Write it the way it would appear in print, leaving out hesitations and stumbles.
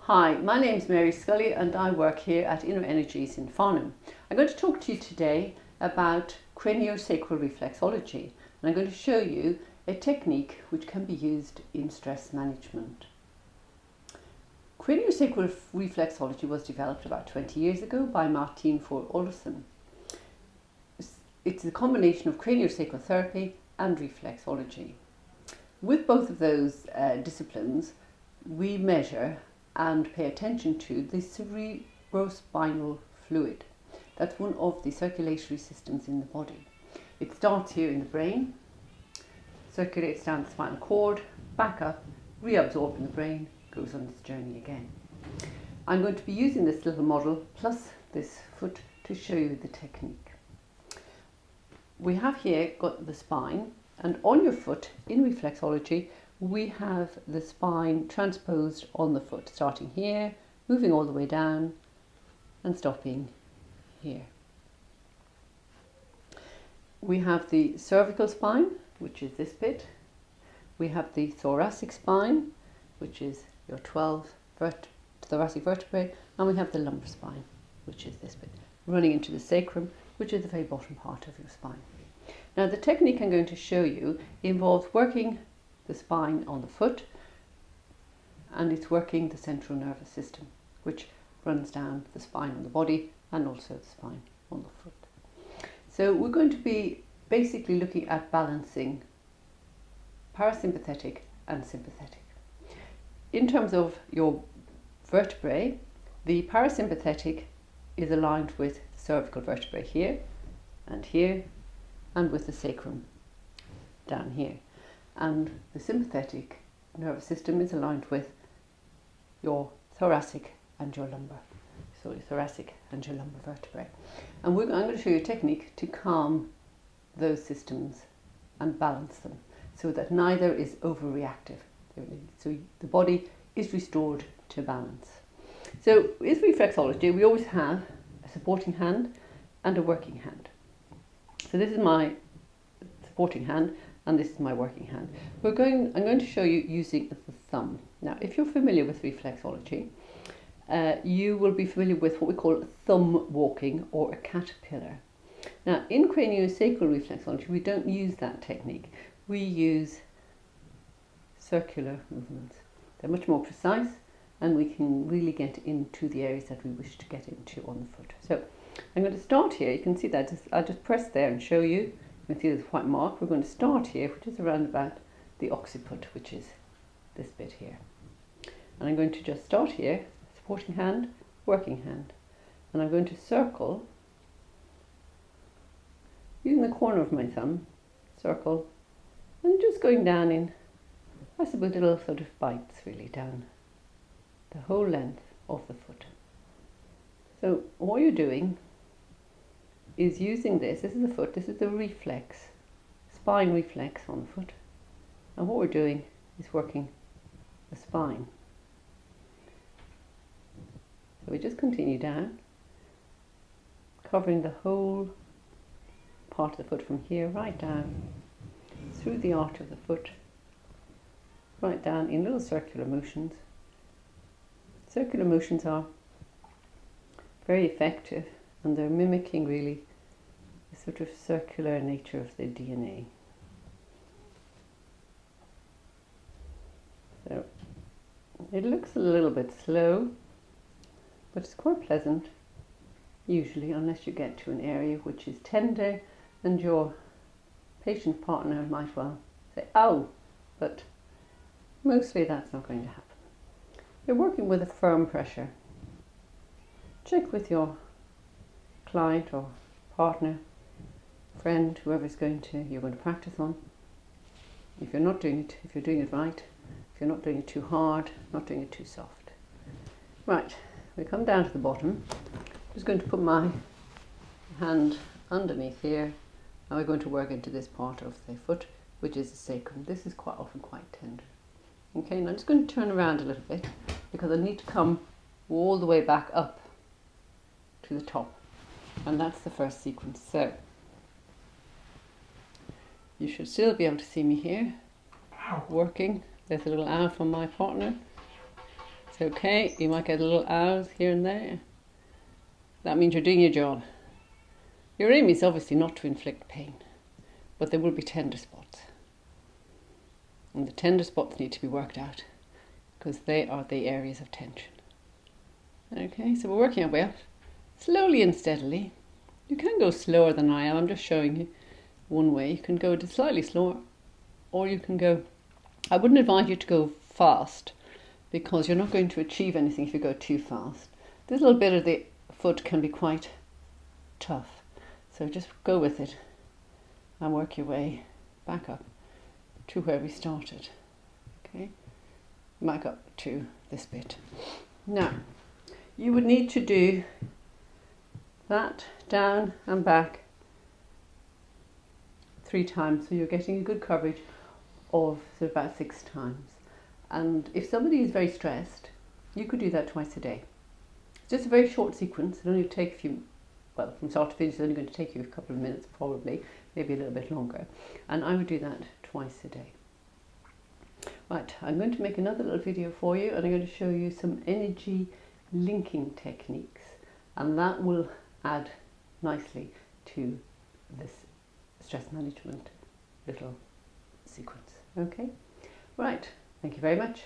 Hi, my name is Mary Scully and I work here at Inner Energies in Farnham. I'm going to talk to you today about CranioSacral Reflexology, and I'm going to show you a technique which can be used in stress management. CranioSacral Reflexology was developed about 20 years ago by Martin Olsen. It's a combination of craniosacral therapy and reflexology. With both of those disciplines, we measure and pay attention to the cerebrospinal fluid. That's one of the circulatory systems in the body. It starts here in the brain, circulates down the spinal cord, back up, reabsorbed in the brain, goes on its journey again. I'm going to be using this little model plus this foot to show you the technique. We have here got the spine, and on your foot in reflexology we have the spine transposed on the foot, starting here, moving all the way down and stopping here. We have the cervical spine, which is this bit. We have the thoracic spine, which is your 12 thoracic vertebrae, and we have the lumbar spine, which is this bit, running into the sacrum, which is the very bottom part of your spine. Now the technique I'm going to show you involves working the spine on the foot, and it's working the central nervous system, which runs down the spine on the body and also the spine on the foot. So we're going to be basically looking at balancing parasympathetic and sympathetic. In terms of your vertebrae, the parasympathetic is aligned with the cervical vertebrae here and with the sacrum down here. And the sympathetic nervous system is aligned with your thoracic and your lumbar. So your thoracic and your lumbar vertebrae. And I'm going to show you a technique to calm those systems and balance them so that neither is overreactive. So the body is restored to balance. So with reflexology, we always have a supporting hand and a working hand. So this is my supporting hand and this is my working hand. I'm going to show you using the thumb. Now, if you're familiar with reflexology, you will be familiar with what we call thumb walking or a caterpillar. Now, in craniosacral reflexology, we don't use that technique. We use circular movements. They're much more precise, and we can really get into the areas that we wish to get into on the foot. So I'm going to start here. You can see that I'll just press there and show you. You can see there's a white mark. We're going to start here, which is around about the occiput, which is this bit here. And I'm going to just start here, supporting hand, working hand. And I'm going to circle, using the corner of my thumb, circle, and just going down in, I suppose, little sort of bites really down the whole length of the foot. So what you're doing is using this is the foot, this is the reflex, spine reflex on the foot, and what we're doing is working the spine. So we just continue down, covering the whole part of the foot from here right down through the arch of the foot, right down in little circular motions. Circular motions are very effective, and they're mimicking really the sort of circular nature of the DNA. So it looks a little bit slow, but it's quite pleasant usually, unless you get to an area which is tender and your patient partner might well say, "Ow," but mostly that's not going to happen. You're working with a firm pressure. Check with your client or partner, friend, whoever's you're going to practice on. If you're not doing it, if you're doing it right, if you're not doing it too hard, not doing it too soft. Right, we come down to the bottom. I'm just going to put my hand underneath here, and we're going to work into this part of the foot, which is the sacrum. This is quite often quite tender. Okay, now I'm just going to turn around a little bit because I need to come all the way back up to the top, and that's the first sequence. So you should still be able to see me here working. There's a little ow from my partner. It's okay, you might get a little ows here and there. That means you're doing your job. Your aim is obviously not to inflict pain, but there will be tender spots. And the tender spots need to be worked out because they are the areas of tension. Okay, so we're working our way up slowly and steadily. You can go slower than I am. I'm just showing you one way. You can go slightly slower, or you can go... I wouldn't advise you to go fast because you're not going to achieve anything if you go too fast. This little bit of the foot can be quite tough. So just go with it and work your way back up to where we started. Okay, back up to this bit. Now, you would need to do that down and back 3 times, so you're getting a good coverage of sort of about 6 times. And if somebody is very stressed, you could do that twice a day. It's just a very short sequence. It only take a few, well, from start to finish, it's only going to take you a couple of minutes, probably, maybe a little bit longer. And I would do that twice a day. Right, I'm going to make another little video for you, and I'm going to show you some energy linking techniques, and that will add nicely to this stress management little sequence. Okay, right, thank you very much.